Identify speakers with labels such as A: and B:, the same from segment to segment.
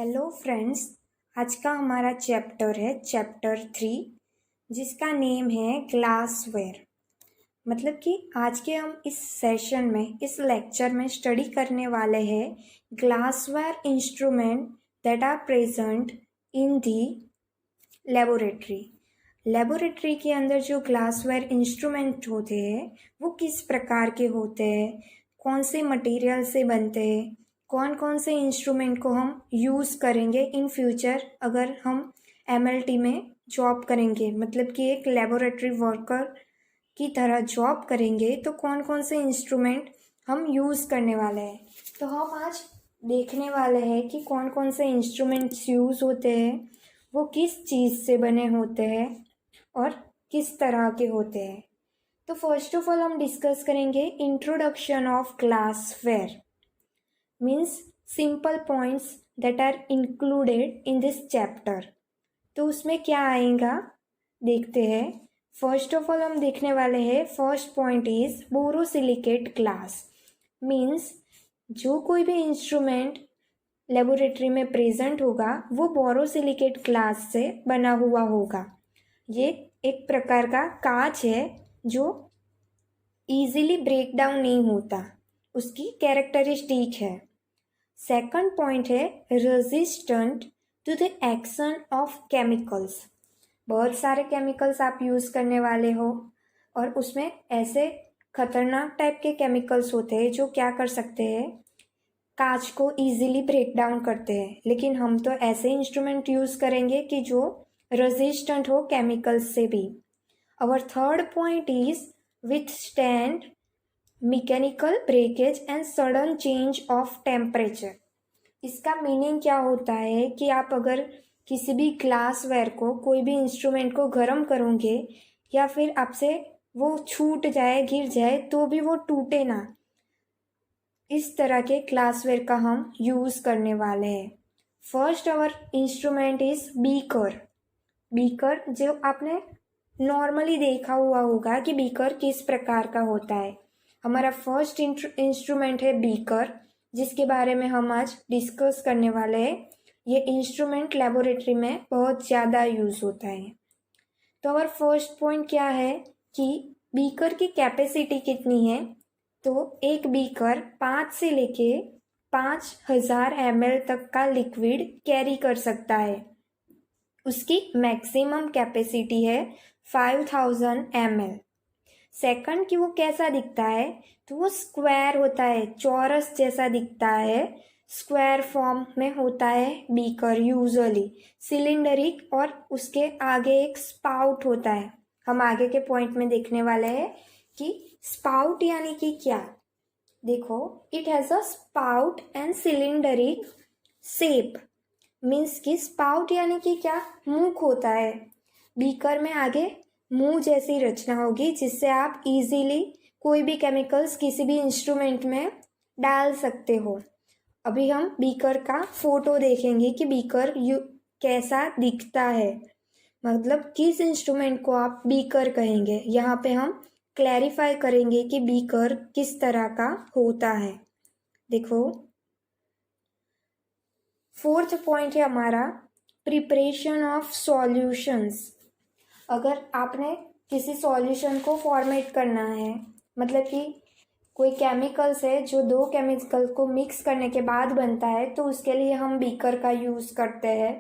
A: Hello friends. आज का हमारा चैप्टर है चैप्टर 3, जिसका नेम है ग्लासवेयर। मतलब कि आज के हम इस सेशन में, इस लेक्चर में स्टडी करने वाले हैं glassware instrument that are present in the laboratory. Laboratory के अंदर जो ग्लासवेयर इंस्ट्रूमेंट होते हैं वो किस प्रकार के होते हैं, कौन से मटेरियल से बनते हैं, कौन कौन से इंस्ट्रूमेंट को हम यूज़ करेंगे इन फ्यूचर अगर हम एमएलटी में जॉब करेंगे, मतलब कि एक लेबोरेटरी वर्कर की तरह जॉब करेंगे तो कौन कौन से इंस्ट्रूमेंट हम यूज़ करने वाले हैं। तो हम आज देखने वाले हैं कि कौन कौन से इंस्ट्रूमेंट्स यूज़ होते हैं, वो किस चीज़ से बने होते हैं और किस तरह के होते हैं। तो फर्स्ट ऑफ ऑल हम डिस्कस करेंगे introduction of glassware, means simple points that are included in this chapter. तो उसमें क्या आएगा देखते हैं। फर्स्ट ऑफ ऑल हम देखने वाले हैं, first point is borosilicate glass. Means जो कोई भी इंस्ट्रूमेंट लेबोरेटरी में प्रेजेंट होगा वो बोरोसिलिकेट ग्लास से बना हुआ होगा। ये एक प्रकार का कांच है जो इजीली ब्रेक डाउन नहीं होता, उसकी कैरेक्टरिस्टिक है। सेकंड पॉइंट है resistant to the action of chemicals. बहुत सारे केमिकल्स आप यूज़ करने वाले हो और उसमें ऐसे खतरनाक टाइप के केमिकल्स होते हैं जो क्या कर सकते हैं, कांच को इजीली ब्रेक डाउन करते हैं। लेकिन हम तो ऐसे इंस्ट्रूमेंट यूज़ करेंगे कि जो रेजिस्टेंट हो केमिकल्स से भी। Our third point is withstand mechanical breakage and sudden change of temperature. इसका मीनिंग क्या होता है कि आप अगर किसी भी ग्लासवेयर को, कोई भी इंस्ट्रूमेंट को गर्म करोगे या फिर आपसे वो छूट जाए, गिर जाए तो भी वो टूटे ना, इस तरह के ग्लासवेयर का हम यूज़ करने वाले हैं। First hour instrument is beaker. Beaker जो आपने नॉर्मली देखा हुआ होगा कि बीकर किस प्रकार का होता है। हमारा फर्स्ट इंस्ट्रूमेंट है बीकर, जिसके बारे में हम आज डिस्कस करने वाले हैं। ये इंस्ट्रूमेंट लेबोरेटरी में बहुत ज़्यादा यूज़ होता है। तो हमारा फर्स्ट पॉइंट क्या है कि बीकर की कैपेसिटी कितनी है। तो एक बीकर 5 से लेके 5000 ml तक का लिक्विड कैरी कर सकता है। उसकी मैक्सिमम कैपेसिटी है 5000 ml। सेकंड कि वो कैसा दिखता है, तो वो स्क्वायर होता है, चौरस जैसा दिखता है, स्क्वायर फॉर्म में होता है बीकर यूजुअली, सिलिंडरिक, और उसके आगे एक स्पाउट होता है। हम आगे के पॉइंट में देखने वाले हैं कि स्पाउट यानी कि क्या। देखो, it has a spout and cylindric shape. Means कि स्पाउट यानी कि क्या, मुख होता है। बीकर में आगे मुंह जैसी रचना होगी जिससे आप इजीली कोई भी केमिकल्स किसी भी इंस्ट्रूमेंट में डाल सकते हो। अभी हम बीकर का फोटो देखेंगे कि बीकर कैसा दिखता है, मतलब किस इंस्ट्रूमेंट को आप बीकर कहेंगे। यहाँ पे हम क्लैरिफाई करेंगे कि बीकर किस तरह का होता है। देखो, फोर्थ पॉइंट है हमारा प्रिपरेशन ऑफ सॉल्यूशंस। अगर आपने किसी सॉल्यूशन को फॉर्मेट करना है, मतलब कि कोई केमिकल्स है जो दो केमिकल को मिक्स करने के बाद बनता है, तो उसके लिए हम बीकर का यूज़ करते हैं।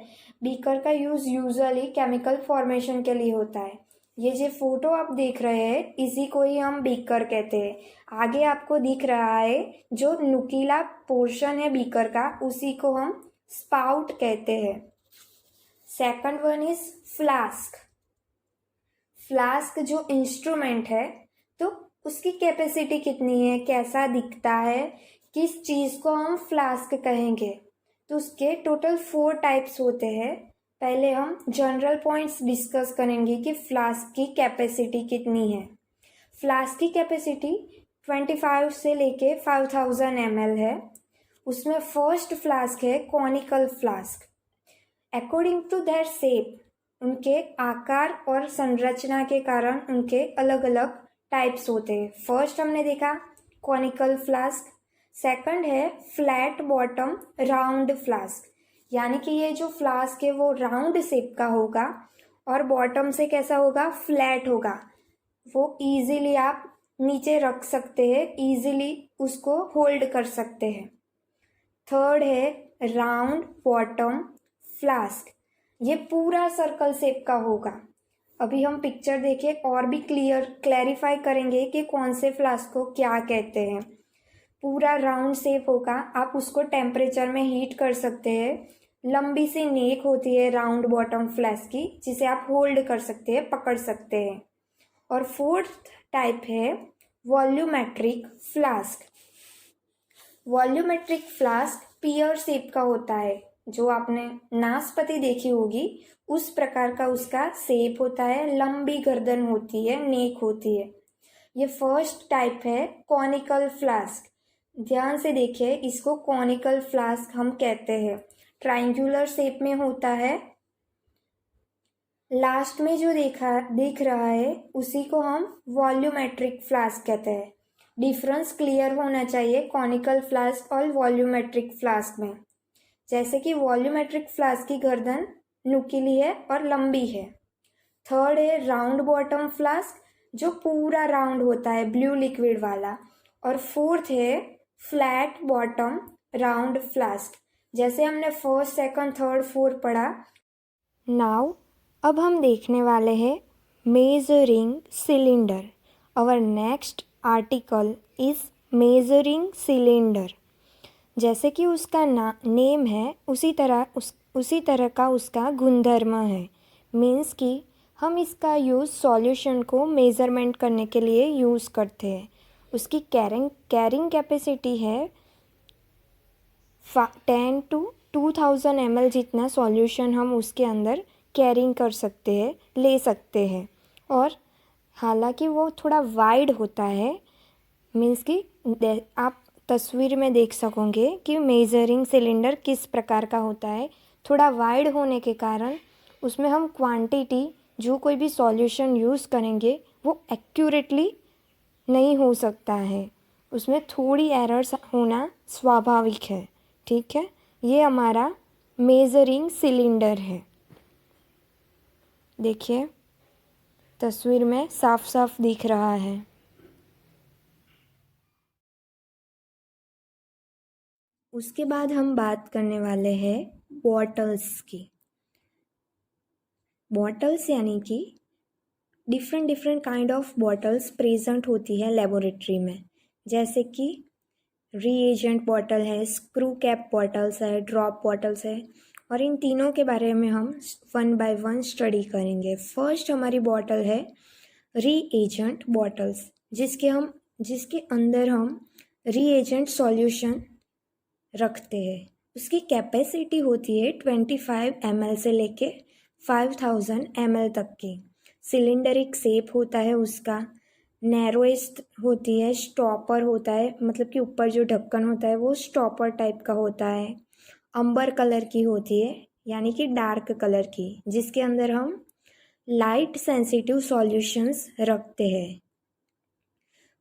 A: बीकर का यूज़ यूजुअली केमिकल फॉर्मेशन के लिए होता है। ये जो फोटो आप देख रहे हैं इसी को ही हम बीकर कहते हैं। आगे आपको दिख रहा है जो नुकीला पोर्शन है बीकर का, उसी को हम स्पाउट कहते हैं। Second one is flask. Flask जो इंस्ट्रूमेंट है तो उसकी कैपेसिटी कितनी है, कैसा दिखता है, किस चीज़ को हम फ्लास्क कहेंगे। तो उसके टोटल 4 टाइप्स होते हैं। पहले हम जनरल पॉइंट्स डिस्कस करेंगे कि फ्लास्क की कैपेसिटी कितनी है। फ्लास्क की कैपेसिटी 25 से लेके 5000 ml है। उसमें फर्स्ट फ्लास्क है conical flask. According to their shape, उनके आकार और संरचना के कारण उनके अलग अलग टाइप्स होते हैं। फर्स्ट हमने देखा कॉनिकल फ्लास्क। सेकंड है फ्लैट बॉटम राउंड फ्लास्क। यानी कि ये जो फ्लास्क है वो राउंड शेप का होगा और बॉटम से कैसा होगा, फ्लैट होगा। वो इजीली आप नीचे रख सकते हैं, इजीली उसको होल्ड कर सकते हैं। थर्ड है राउंड बॉटम फ्लास्क, ये पूरा सर्कल शेप का होगा। अभी हम पिक्चर देखे और भी क्लैरिफाई करेंगे कि कौन से फ्लास्क को क्या कहते हैं। पूरा राउंड शेप होगा, आप उसको टेम्परेचर में हीट कर सकते हैं। लंबी सी नेक होती है राउंड बॉटम फ्लास्क की, जिसे आप होल्ड कर सकते हैं, पकड़ सकते हैं। और फोर्थ टाइप है वॉल्यूमेट्रिक फ्लास्क। वॉल्यूमेट्रिक फ्लास्क पियर शेप का होता है, जो आपने नाशपाती देखी होगी उस प्रकार का उसका शेप होता है, लंबी गर्दन होती है, नेक होती है। ये फर्स्ट टाइप है कॉनिकल फ्लास्क। ध्यान से देखिए, इसको कॉनिकल फ्लास्क हम कहते हैं। ट्रायंगुलर शेप में होता है। लास्ट में जो दिख रहा है उसी को हम वॉल्यूमेट्रिक फ्लास्क कहते हैं। डिफरेंस क्लियर होना चाहिए कॉनिकल फ्लास्क और वॉल्यूमेट्रिक फ्लास्क में। जैसे कि वॉल्यूमेट्रिक फ्लास्क की गर्दन नुकीली है और लंबी है। थर्ड है राउंड बॉटम फ्लास्क, जो पूरा राउंड होता है, ब्लू लिक्विड वाला। और फोर्थ है फ्लैट बॉटम राउंड फ्लास्क, जैसे हमने फर्स्ट, सेकंड, थर्ड, फोर्थ पढ़ा। नाउ अब हम देखने वाले हैं measuring cylinder. Our next article is measuring cylinder. जैसे कि उसका नेम है उसी तरह का उसका गुणधर्म है। मीन्स कि हम इसका यूज़ सॉल्यूशन को मेज़रमेंट करने के लिए यूज़ करते हैं। उसकी कैरिंग कैपेसिटी है 10 to 2000 ml जितना सॉल्यूशन हम उसके अंदर कैरिंग कर सकते हैं, ले सकते हैं। और हालांकि वो थोड़ा वाइड होता है, मीन्स कि आप तस्वीर में देख सकोगे कि मेजरिंग सिलेंडर किस प्रकार का होता है। थोड़ा वाइड होने के कारण उसमें हम क्वांटिटी, जो कोई भी सॉल्यूशन यूज़ करेंगे वो एक्यूरेटली नहीं हो सकता है, उसमें थोड़ी एरर्स होना स्वाभाविक है। ठीक है, ये हमारा मेजरिंग सिलेंडर है। देखिए तस्वीर में साफ साफ दिख रहा है। उसके बाद हम बात करने वाले हैं बॉटल्स की। बॉटल्स यानी कि different kind of bottles present होती है लेबोरेटरी में। जैसे कि रीएजेंट बॉटल है, स्क्रू कैप बॉटल्स है, ड्रॉप बॉटल्स है। और इन तीनों के बारे में हम 1 by 1 स्टडी करेंगे। फर्स्ट हमारी बॉटल है रीएजेंट बॉटल्स, जिसके अंदर हम रीएजेंट सॉल्यूशन रखते हैं। उसकी कैपेसिटी होती है 25 ml से लेके 5000 ml तक की। सिलेंडरिक शेप होता है उसका, नैरोएस्ट होती है, स्टॉपर होता है, मतलब कि ऊपर जो ढक्कन होता है वो स्टॉपर टाइप का होता है। अंबर कलर की होती है, यानी कि डार्क कलर की, जिसके अंदर हम लाइट सेंसिटिव सॉल्यूशंस रखते हैं।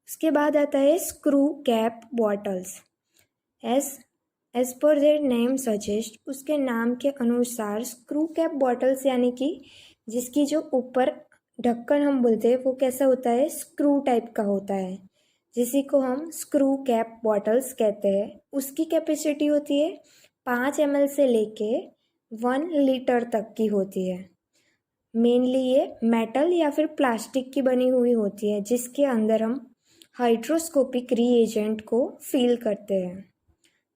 A: उसके बाद आता है screw cap bottles. As per their name suggest, उसके नाम के अनुसार स्क्रू कैप बॉटल्स यानी कि जिसकी जो ऊपर ढक्कन हम बोलते हैं वो कैसा होता है, स्क्रू टाइप का होता है, जिसी को हम स्क्रू कैप बॉटल्स कहते हैं। उसकी कैपेसिटी होती है 5 ml से लेके 1 लीटर तक की होती है। मेनली ये मेटल या फिर प्लास्टिक की बनी हुई होती है, जिसके अंदर हम हाइड्रोस्कोपिक रीएजेंट को फिल करते हैं।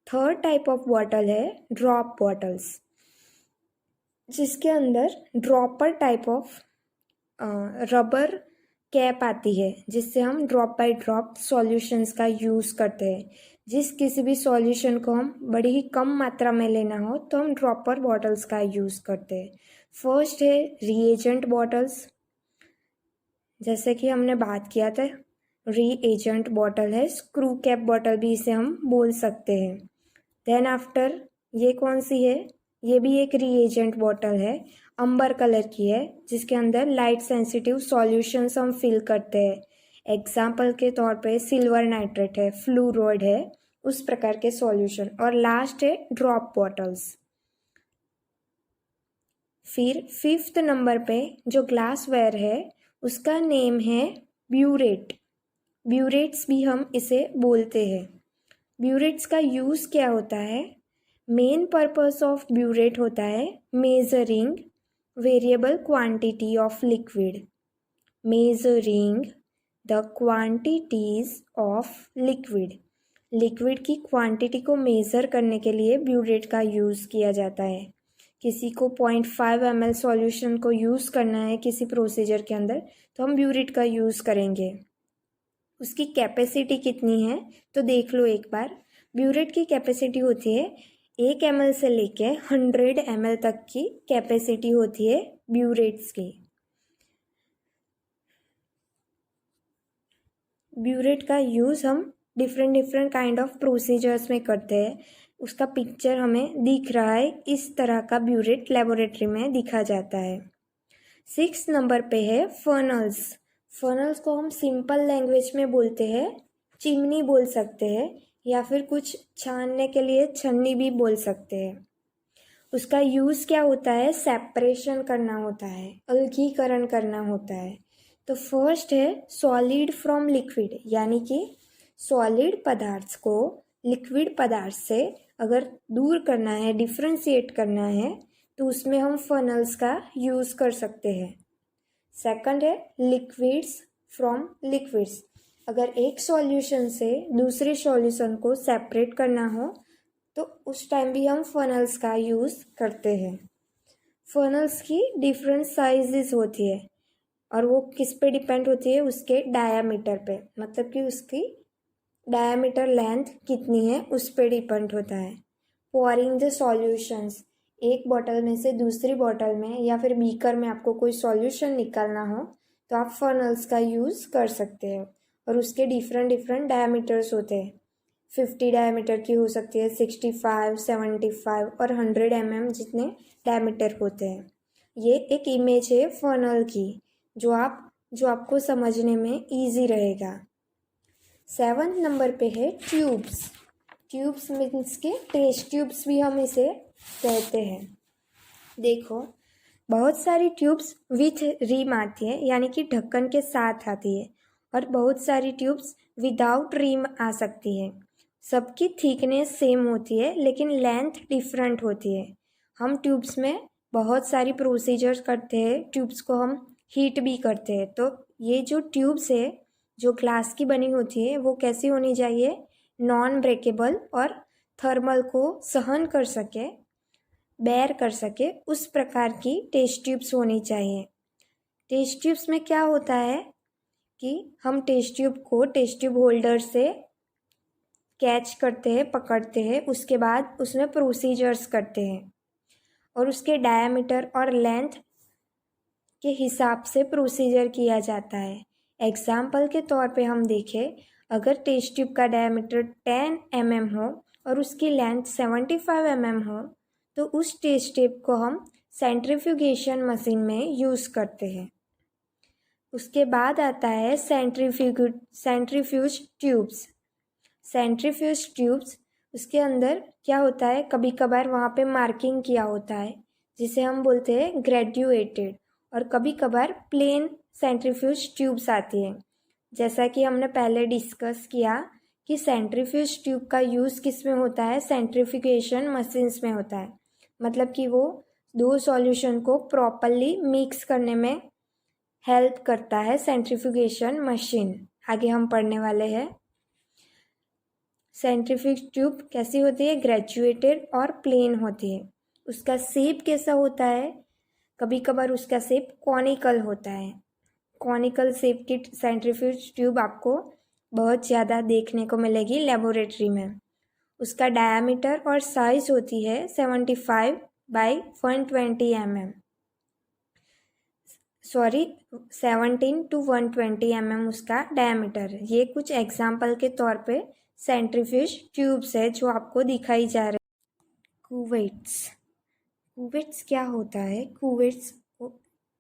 A: थर्ड टाइप ऑफ बॉटल है ड्रॉप बॉटल्स, जिसके अंदर dropper type of rubber cap आती है, जिससे हम ड्रॉप बाय ड्रॉप सॉल्यूशंस का यूज़ करते हैं। किसी भी सॉल्यूशन को हम बड़ी ही कम मात्रा में लेना हो तो हम ड्रॉपर बॉटल्स का यूज़ करते हैं। फर्स्ट है रीएजेंट बॉटल्स, जैसे कि हमने बात किया था, रीएजेंट बॉटल है, स्क्रू कैप बॉटल भी इसे हम बोल सकते हैं। देन आफ्टर ये कौन सी है, ये भी एक रीएजेंट बॉटल है, अंबर कलर की है, जिसके अंदर लाइट सेंसिटिव सॉल्यूशंस हम फिल करते हैं। एग्जाम्पल के तौर पे सिल्वर नाइट्रेट है, फ्लूरोइड है, उस प्रकार के सॉल्यूशन। और लास्ट है ड्रॉप बॉटल्स। फिर 5th नंबर पे जो ग्लासवेयर है उसका नेम है ब्यूरेट। ब्यूरेट्स भी हम इसे बोलते हैं। ब्यूरेट्स का यूज़ क्या होता है? मेन पर्पस ऑफ ब्यूरेट होता है measuring variable quantity of liquid. Measuring the quantities of liquid. Liquid की क्वांटिटी को मेज़र करने के लिए ब्यूरेट का यूज़ किया जाता है। किसी को 0.5 ml सॉल्यूशन को यूज़ करना है किसी प्रोसीजर के अंदर तो हम ब्यूरेट का यूज़ करेंगे। उसकी कैपेसिटी कितनी है तो देख लो एक बार। ब्यूरेट की कैपेसिटी होती है 1 ml से लेके 100 ml तक की कैपेसिटी होती है ब्यूरेट्स की। ब्यूरेट का यूज़ हम डिफरेंट काइंड ऑफ प्रोसीजर्स में करते हैं। उसका पिक्चर हमें दिख रहा है, इस तरह का ब्यूरेट लेबोरेटरी में दिखा जाता है। 6 नंबर पे है फर्नल्स। फर्नल्स को हम सिंपल लैंग्वेज में बोलते हैं चिमनी बोल सकते हैं या फिर कुछ छानने के लिए छन्नी भी बोल सकते हैं। उसका यूज़ क्या होता है? सेपरेशन करना होता है, अलगीकरण करना होता है। तो फर्स्ट है सॉलिड फ्रॉम लिक्विड, यानी कि सॉलिड पदार्थ को लिक्विड पदार्थ से अगर दूर करना है, डिफ्रेंशिएट करना है तो उसमें हम फनल्स का यूज़ कर सकते हैं। सेकंड है लिक्विड्स फ्रॉम लिक्विड्स। अगर एक सॉल्यूशन से दूसरे सॉल्यूशन को सेपरेट करना हो तो उस टाइम भी हम फनल्स का यूज़ करते हैं। फनल्स की डिफरेंट साइजेस होती है और वो किस पे डिपेंड होती है? उसके डायामीटर पे, मतलब कि उसकी डायामीटर लेंथ कितनी है उस पे डिपेंड होता है। पोरिंग द सॉल्यूशंस, एक बॉटल में से दूसरी बॉटल में या फिर बीकर में आपको कोई सॉल्यूशन निकालना हो तो आप फनल्स का यूज़ कर सकते हैं और उसके डिफरेंट डायामीटर्स होते हैं। 50 डायमीटर की हो सकती है, 65, 75 और 100 mm जितने डायमीटर होते हैं। ये एक इमेज है फनल की जो आपको समझने में ईजी रहेगा। 7th नंबर पे है ट्यूब्स। ट्यूब्स मीन्स के टेस्ट ट्यूब्स भी हम इसे कहते हैं। देखो बहुत सारी ट्यूब्स विथ रिम आती है, यानी कि ढक्कन के साथ आती है, और बहुत सारी ट्यूब्स विदाउट रिम आ सकती है। सबकी थिकनेस सेम होती है लेकिन लेंथ डिफरेंट होती है। हम ट्यूब्स में बहुत सारी प्रोसीजर्स करते हैं, ट्यूब्स को हम हीट भी करते हैं। तो ये जो ट्यूब्स है जो ग्लास की बनी होती है वो कैसी होनी चाहिए? नॉन ब्रेकेबल और थर्मल को सहन कर सके, बेयर कर सके, उस प्रकार की टेस्ट ट्यूब्स होनी चाहिए। टेस्ट ट्यूब्स में क्या होता है कि हम टेस्ट ट्यूब को टेस्ट ट्यूब होल्डर से कैच करते हैं, पकड़ते हैं, उसके बाद उसमें प्रोसीजर्स करते हैं और उसके डायमीटर और लेंथ के हिसाब से प्रोसीजर किया जाता है। एग्जाम्पल के तौर पे हम देखें, अगर टेस्ट ट्यूब का डायमीटर 10 mm हो और उसकी लेंथ 75 mm हो तो उस टेस्ट ट्यूब को हम सेंट्रीफ्यूगेशन मशीन में यूज़ करते हैं। उसके बाद आता है सेंट्रीफ्यूज ट्यूब्स। सेंट्रीफ्यूज ट्यूब्स, उसके अंदर क्या होता है, कभी कभार वहाँ पे मार्किंग किया होता है जिसे हम बोलते हैं ग्रेजुएटेड, और कभी कभार प्लेन सेंट्रीफ्यूज ट्यूब्स आती हैं। जैसा कि हमने पहले डिस्कस किया कि सेंट्रीफ्यूज ट्यूब का यूज़ किस में होता है? सेंट्रीफ्यूगेशन मशीन्स में होता है। मतलब कि वो दो सॉल्यूशन को प्रॉपरली मिक्स करने में हेल्प करता है सेंट्रीफ्यूगेशन मशीन। आगे हम पढ़ने वाले हैं। सेंट्रीफ्यूज ट्यूब कैसी होती है? ग्रेजुएटेड और प्लेन होती है। उसका शेप कैसा होता है? कभी कभार उसका शेप कॉनिकल होता है। कॉनिकल शेप की सेंट्रीफ्यूज ट्यूब आपको बहुत ज़्यादा देखने को मिलेगी लेबोरेटरी में। उसका डायमीटर और साइज होती है 75 by 120 mm, sorry 17 to 120 mm उसका डायमीटर है। ये कुछ एग्जाम्पल के तौर पे सेंट्रीफ्यूज ट्यूब्स है जो आपको दिखाई जा रही है। कुवेट्स। कुवेट्स क्या होता है? कुवेट्स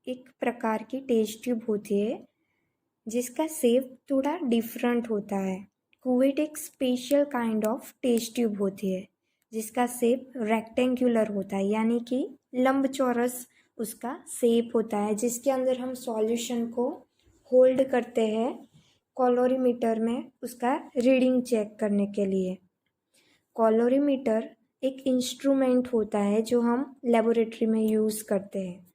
A: एक प्रकार की टेस्ट ट्यूब होती है जिसका शेप थोड़ा डिफरेंट होता है। कुवेट एक special kind of test tube होती है जिसका शेप रेक्टेंगुलर होता है, यानी कि लंबचौरस उसका शेप होता है, जिसके अंदर हम सॉल्यूशन को होल्ड करते हैं कैलोरीमीटर में उसका रीडिंग चेक करने के लिए। कैलोरीमीटर एक इंस्ट्रूमेंट होता है जो हम लेबोरेटरी में यूज़ करते हैं।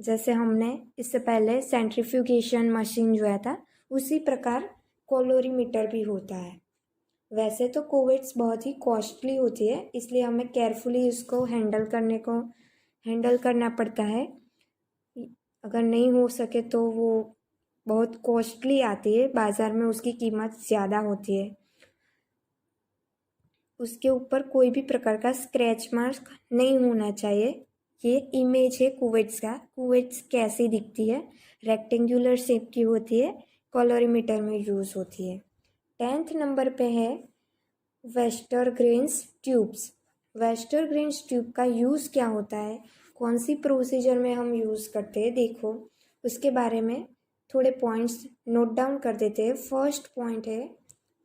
A: जैसे हमने इससे पहले सेंट्रीफ्यूगेशन मशीन जो है था, उसी प्रकार कैलोरीमीटर भी होता है। वैसे तो कोविड्स बहुत ही कॉस्टली होती है, इसलिए हमें केयरफुली इसको हैंडल करना पड़ता है। अगर नहीं हो सके तो वो बहुत कॉस्टली आती है, बाज़ार में उसकी कीमत ज़्यादा होती है। उसके ऊपर कोई भी प्रकार का स्क्रैच मार्क नहीं होना चाहिए। ये इमेज है कुवेट्स का। कुवेट्स कैसी दिखती है? रेक्टेंगुलर शेप की होती है, कैलोरीमीटर में यूज़ होती है। 10th नंबर पे है वेस्टरग्रेन्स ट्यूब्स। वेस्टरग्रेन्स ट्यूब का यूज़ क्या होता है, कौन सी प्रोसीजर में हम यूज़ करते हैं, देखो उसके बारे में थोड़े पॉइंट्स नोट डाउन कर देते हैं। फर्स्ट पॉइंट है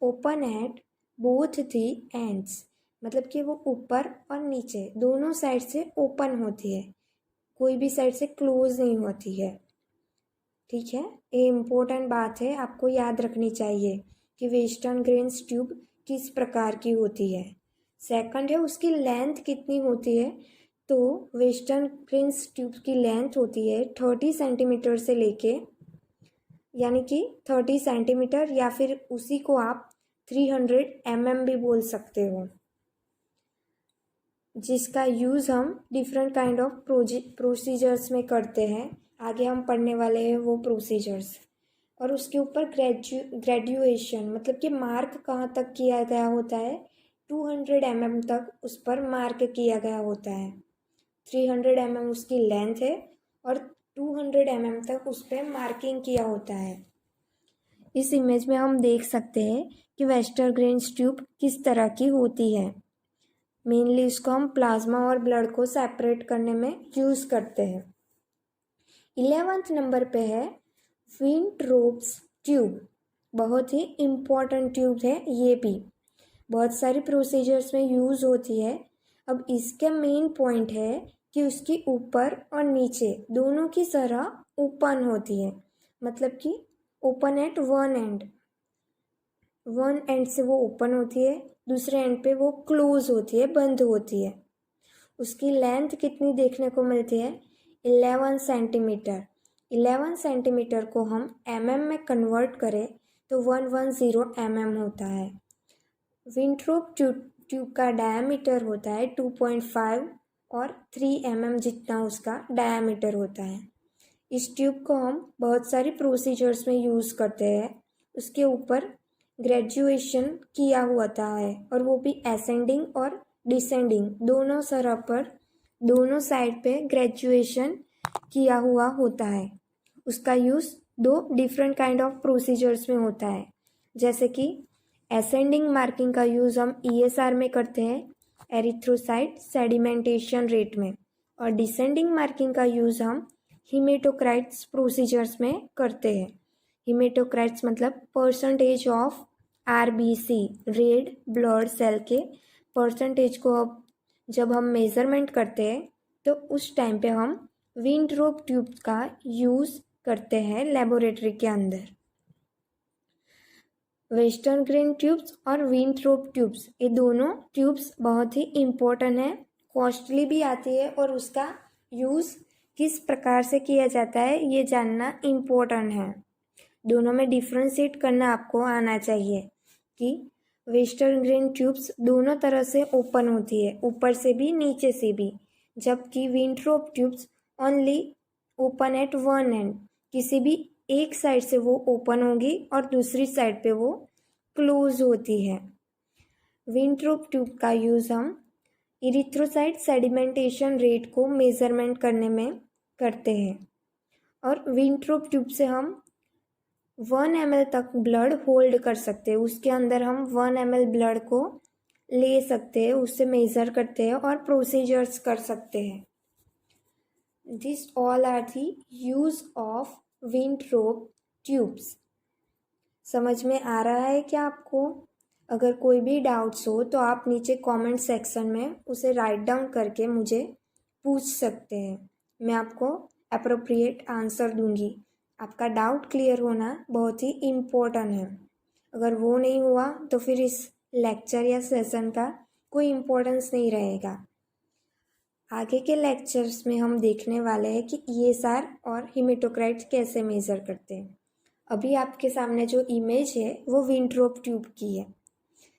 A: open at both the ends, मतलब कि वो ऊपर और नीचे दोनों साइड से ओपन होती है, कोई भी साइड से क्लोज नहीं होती है। ठीक है, ये इम्पोर्टेंट बात है, आपको याद रखनी चाहिए कि वेस्टरग्रेन्स ट्यूब किस प्रकार की होती है। सेकंड है उसकी लेंथ कितनी होती है, तो वेस्टरग्रेन्स ट्यूब की लेंथ होती है 30 सेंटीमीटर से लेके, यानी कि 30 सेंटीमीटर या फिर उसी को आप 300 भी बोल सकते हो, जिसका यूज़ हम डिफरेंट काइंड ऑफ प्रोसीजर्स में करते हैं। आगे हम पढ़ने वाले हैं वो प्रोसीजर्स। और उसके ऊपर ग्रेजुएशन मतलब कि मार्क कहाँ तक किया गया होता है, 200 तक उस पर मार्क किया गया होता है। 300 उसकी लेंथ है और 200 तक उस पर मार्किंग किया होता है। इस इमेज में हम देख सकते हैं कि वेस्टरग्रेन्स ट्यूब किस तरह की होती है। मेनली इसको हम प्लाज्मा और ब्लड को सेपरेट करने में यूज़ करते हैं। 11th नंबर पे है विंट्रोप्स ट्यूब। बहुत ही इम्पॉर्टेंट ट्यूब है, ये भी बहुत सारी प्रोसीजर्स में यूज़ होती है। अब इसका मेन पॉइंट है कि उसकी ऊपर और नीचे दोनों की तरह ओपन होती है, मतलब कि ओपन एट वन एंड से वो ओपन होती है, दूसरे एंड पे वो क्लोज होती है, बंद होती है। उसकी लेंथ कितनी देखने को मिलती है, 11 सेंटीमीटर। 11 सेंटीमीटर को हम में कन्वर्ट करें तो 110 होता है। विंट्रोप ट्यूब का डायमीटर होता है 2.5 और 3 जितना उसका डायमीटर होता है। इस ट्यूब को हम बहुत सारी प्रोसीजर्स में यूज़ करते हैं। उसके ऊपर ग्रेजुएशन किया होता है, और वो भी असेंडिंग और डिसेंडिंग दोनों तरह पर, दोनों साइड पे ग्रेजुएशन किया हुआ होता है। उसका यूज़ दो डिफरेंट काइंड ऑफ प्रोसीजर्स में होता है। जैसे कि असेंडिंग मार्किंग का यूज़ हम ESR में करते हैं, एरिथ्रोसाइट सेडिमेंटेशन रेट में, और डिसेंडिंग मार्किंग का यूज़ हम हीमेटोक्राइट्स प्रोसीजर्स में करते हैं। हीमेटोक्राइट्स मतलब percentage of RBC red blood cell के परसेंटेज को अब जब हम मेज़रमेंट करते हैं तो उस टाइम पे हम विंट्रोप ट्यूब का यूज़ करते हैं लेबोरेटरी के अंदर। वेस्टरग्रेन ट्यूब्स और विंट्रोप ट्यूब्स, ये दोनों ट्यूब्स बहुत ही इम्पोर्टेंट है, कॉस्टली भी आती है, और उसका यूज़ किस प्रकार से किया जाता है ये जानना इम्पोर्टेंट है। दोनों में डिफ्रेंशिएट करना आपको आना चाहिए कि वेस्टरग्रेन ट्यूब्स दोनों तरह से ओपन होती है, ऊपर से भी नीचे से भी, जबकि Wintrobe tubes only open at one and, किसी भी एक साइड से वो ओपन होगी और दूसरी साइड पे वो क्लोज होती है। विंट्रोप ट्यूब का यूज़ हम इरिथ्रोसाइट सेडिमेंटेशन रेट को मेज़रमेंट करने में करते हैं, और विंट्रोप ट्यूब से हम 1 ml तक ब्लड होल्ड कर सकते हैं। उसके अंदर हम 1 ml ब्लड को ले सकते हैं, उससे मेज़र करते हैं और प्रोसीजर्स कर सकते हैं। This all are the use of Wintrobe tubes. समझ में आ रहा है क्या आपको? अगर कोई भी डाउट्स हो तो आप नीचे कमेंट सेक्शन में उसे राइट डाउन करके मुझे पूछ सकते हैं। मैं आपको अप्रोप्रिएट आंसर दूंगी। आपका डाउट क्लियर होना बहुत ही इम्पोर्टेंट है। अगर वो नहीं हुआ तो फिर इस लेक्चर या सेशन का कोई इम्पोर्टेंस नहीं रहेगा। आगे के लेक्चर्स में हम देखने वाले हैं कि ईएसआर और हेमेटोक्राइट्स कैसे मेज़र करते हैं। अभी आपके सामने जो इमेज है वो विंट्रोप ट्यूब की है,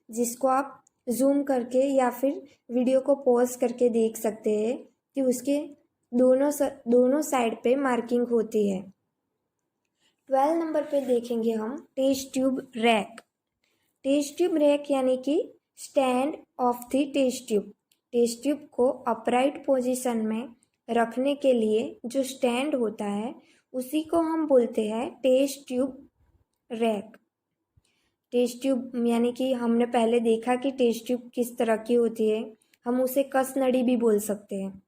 A: जिसको आप जूम करके या फिर वीडियो को पॉज करके देख सकते हैं कि उसके दोनों साइड पे मार्किंग होती है। 12 नंबर पे देखेंगे हम test tube rack. Test tube rack यानी कि stand of the test tube. Test tube को अपराइट पोजीशन में रखने के लिए जो स्टैंड होता है उसी को हम बोलते हैं test tube rack. Test tube यानी कि हमने पहले देखा कि टेस्ट ट्यूब किस तरह की होती है, हम उसे कस नड़ी भी बोल सकते हैं।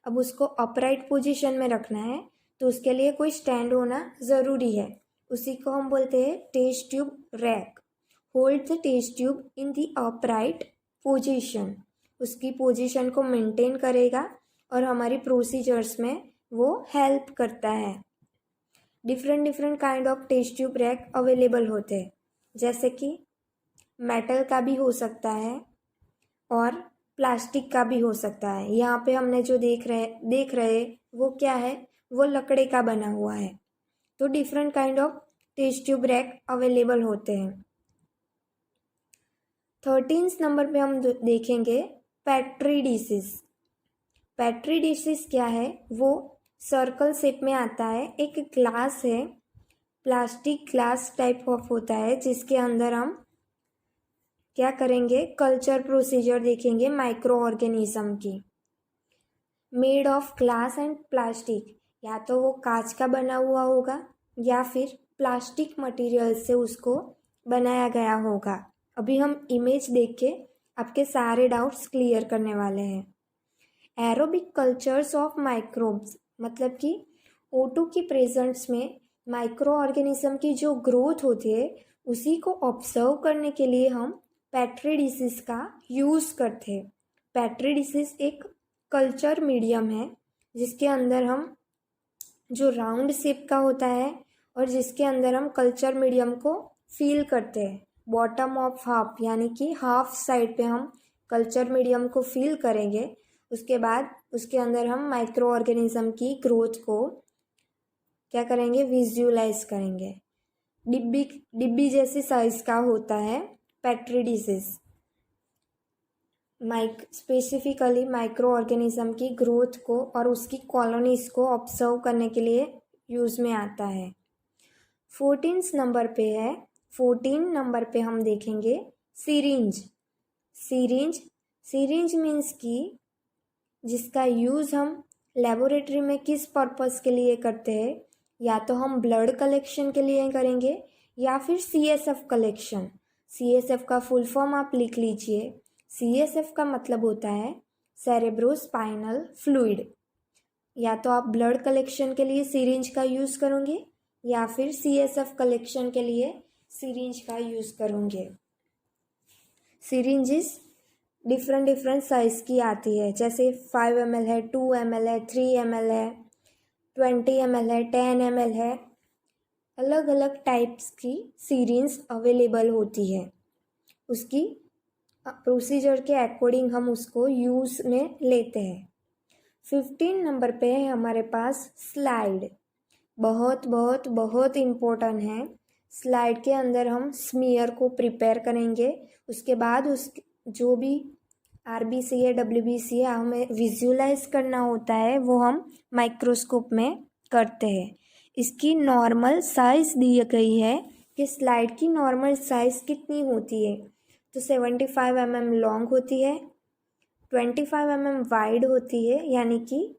A: अब उसको अपराइट पोजीशन में रखना है तो उसके लिए कोई स्टैंड होना ज़रूरी है, उसी को हम बोलते हैं test tube rack. Hold the test tube in the upright position, उसकी पोजीशन को मेंटेन करेगा और हमारी प्रोसीजर्स में वो हेल्प करता है। Different kind of test tube rack available होते हैं, जैसे कि मेटल का भी हो सकता है और प्लास्टिक का भी हो सकता है। यहाँ पे हमने जो देख रहे वो क्या है, वो लकड़े का बना हुआ है। तो different kind of test tube rack available होते हैं। 13 नंबर पे हम देखेंगे पेट्री डिशेस। पेट्री डिशेस क्या है, वो सर्कल शेप में आता है। एक ग्लास है, प्लास्टिक ग्लास टाइप ऑफ होता है, जिसके अंदर हम क्या करेंगे, कल्चर प्रोसीजर देखेंगे माइक्रो ऑर्गेनिज्म की। Made of glass and plastic, या तो वो कांच का बना हुआ होगा या फिर प्लास्टिक मटेरियल से उसको बनाया गया होगा। अभी हम इमेज देख के आपके सारे डाउट्स क्लियर करने वाले हैं। एरोबिक कल्चर्स ऑफ माइक्रोब्स, मतलब कि O2 की प्रेजेंस में माइक्रो ऑर्गेनिज्म की जो ग्रोथ होती है उसी को ऑब्जर्व करने के लिए हम पेट्री डिशेस का यूज़ करते हैं। पेट्री डिशेस एक कल्चर मीडियम है जिसके अंदर हम जो राउंड शेप का होता है और जिसके अंदर हम कल्चर मीडियम को फील करते हैं। बॉटम ऑफ हाफ यानी कि हाफ साइड पे हम कल्चर मीडियम को फील करेंगे, उसके बाद उसके अंदर हम माइक्रो ऑर्गेनिज्म की ग्रोथ को क्या करेंगे, विजुअलाइज करेंगे। डिब्बी जैसी साइज का होता है petri dishes. Specifically micro organism की ग्रोथ को और उसकी कॉलोनीज को ऑब्जर्व करने के लिए यूज़ में आता है। 14 नंबर पे है, 14 नंबर पे हम देखेंगे सिरिंज। सिरिंज मीन्स कि जिसका यूज़ हम लेबोरेटरी में किस पर्पस के लिए करते हैं, या तो हम ब्लड कलेक्शन के लिए करेंगे या फिर CSF कलेक्शन। CSF का फुल फॉर्म आप लिख लीजिए। CSF का मतलब होता है सेरेब्रोस्पाइनल फ्लूइड। या तो आप ब्लड कलेक्शन के लिए सिरिंज का यूज़ करोगे या फिर CSF कलेक्शन के लिए सिरिंज का यूज़ करोगे। सिरिंजेस डिफरेंट साइज़ की आती है, जैसे 5 ml है, 2 ml है, 3 ml है, 20 ml है, 10 ml है। अलग अलग टाइप्स की सिरिंज अवेलेबल होती है। उसकी प्रोसीजर के अकॉर्डिंग हम उसको यूज़ में लेते हैं। 15 नंबर पे है हमारे पास स्लाइड। बहुत बहुत बहुत इम्पोर्टेंट है। स्लाइड के अंदर हम स्मीयर को प्रिपेयर करेंगे, उसके बाद उस जो भी RBC है, WBC है, हमें विजुअलाइज करना होता है, वो हम माइक्रोस्कोप में करते हैं। इसकी नॉर्मल साइज़ दी गई है कि स्लाइड की नॉर्मल साइज़ कितनी होती है, तो 75 mm लॉन्ग होती है, 25 mm वाइड होती है, यानी कि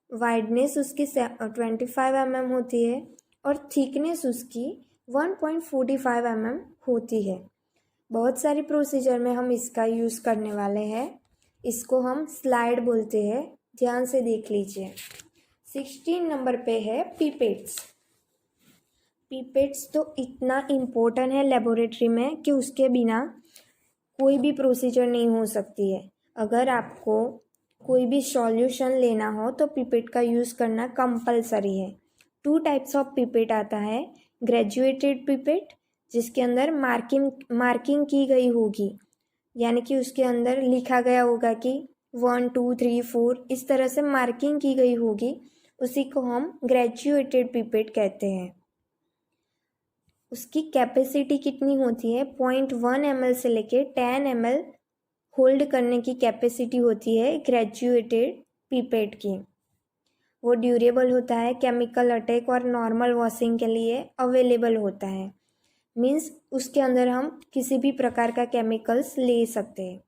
A: वाइडनेस उसकी 25 mm होती है और थिकनेस उसकी 1.45 mm होती है। बहुत सारी प्रोसीजर में हम इसका यूज़ करने वाले हैं। इसको हम स्लाइड बोलते हैं, ध्यान से देख लीजिए। 16 नंबर पे है पिपेट्स। पिपेट्स तो इतना इम्पोर्टेंट है लेबोरेटरी में कि उसके बिना कोई भी प्रोसीजर नहीं हो सकती है। अगर आपको कोई भी सॉल्यूशन लेना हो तो पिपेट का यूज़ करना कंपलसरी है। 2 टाइप्स ऑफ पिपेट आता है, ग्रेजुएटेड पिपेट जिसके अंदर मार्किंग की गई होगी, यानी कि उसके अंदर लिखा गया होगा कि 1 2 3 4 इस तरह से मार्किंग की गई होगी, उसी को हम ग्रेजुएटेड पिपेट कहते हैं। उसकी कैपेसिटी कितनी होती है, 0.1 ml से लेके 10 ml होल्ड करने की कैपेसिटी होती है ग्रेजुएटेड पिपेट की। वो ड्यूरेबल होता है, केमिकल अटैक और नॉर्मल वॉशिंग के लिए अवेलेबल होता है। मीन्स उसके अंदर हम किसी भी प्रकार का केमिकल्स ले सकते हैं।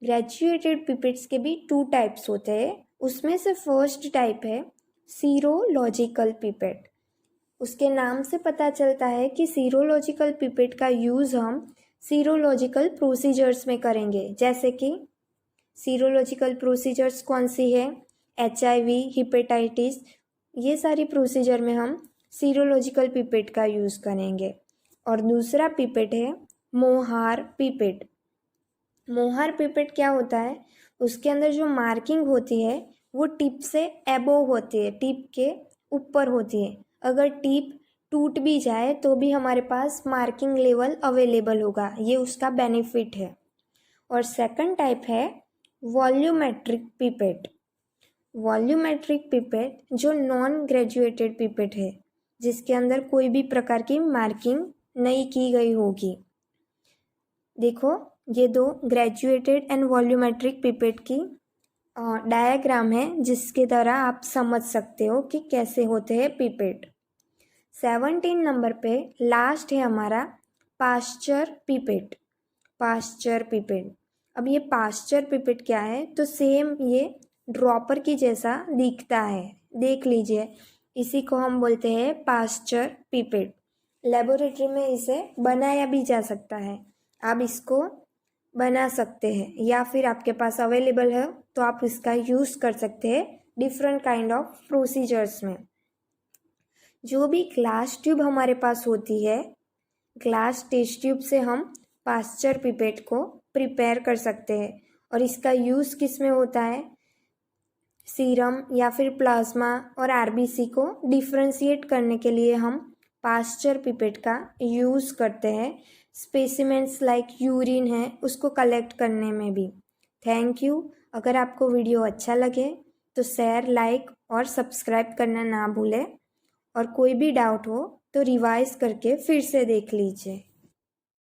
A: ग्रेजुएटेड पिपेट्स के भी 2 टाइप्स होते हैं, उसमें से फर्स्ट टाइप है सीरोलॉजिकल पिपेट। उसके नाम से पता चलता है कि सीरोलॉजिकल पिपेट का यूज़ हम सीरोलॉजिकल प्रोसीजर्स में करेंगे। जैसे कि सीरोलॉजिकल प्रोसीजर्स कौन सी है, HIV, हिपेटाइटिस, ये सारी प्रोसीजर में हम सीरोलॉजिकल पिपेट का यूज़ करेंगे। और दूसरा पिपेट है मोहार पिपेट। मोहार पिपेट क्या होता है, उसके अंदर जो मार्किंग होती है वो टिप से एबोव होती है, टिप के ऊपर होती है। अगर टिप टूट भी जाए तो भी हमारे पास मार्किंग लेवल अवेलेबल होगा, ये उसका बेनिफिट है। और सेकंड टाइप है वॉल्यूमेट्रिक पिपेट। वॉल्यूमेट्रिक पिपेट जो नॉन ग्रेजुएटेड पिपेट है, जिसके अंदर कोई भी प्रकार की मार्किंग नहीं की गई होगी। देखो ये 2 ग्रेजुएटेड एंड वॉल्यूमेट्रिक पिपेट की डायग्राम है, जिसके द्वारा आप समझ सकते हो कि कैसे होते हैं पिपेट। 17 नंबर पे लास्ट है हमारा पास्चर पिपेट। पास्चर पिपेट, अब ये पास्चर पिपेट क्या है, तो सेम ये ड्रॉपर की जैसा दिखता है, देख लीजिए, इसी को हम बोलते हैं पास्चर पिपेट। लेबोरेटरी में इसे बनाया भी जा सकता है, आप इसको बना सकते हैं, या फिर आपके पास अवेलेबल है तो आप इसका यूज़ कर सकते हैं डिफरेंट काइंड ऑफ प्रोसीजर्स में। जो भी ग्लास ट्यूब हमारे पास होती है, ग्लास टेस्ट ट्यूब से हम पास्चर पिपेट को प्रिपेयर कर सकते हैं। और इसका यूज़ किस में होता है, सीरम या फिर प्लाज्मा और RBC को डिफ्रेंशिएट करने के लिए हम पास्चर पिपेट का यूज़ करते हैं। स्पेसिमेंट्स लाइक यूरिन है उसको कलेक्ट करने में भी। Thank you. अगर आपको वीडियो अच्छा लगे तो शेयर, लाइक और सब्सक्राइब करना ना भूलें। और कोई भी डाउट हो तो रिवाइज करके फिर से देख लीजिए।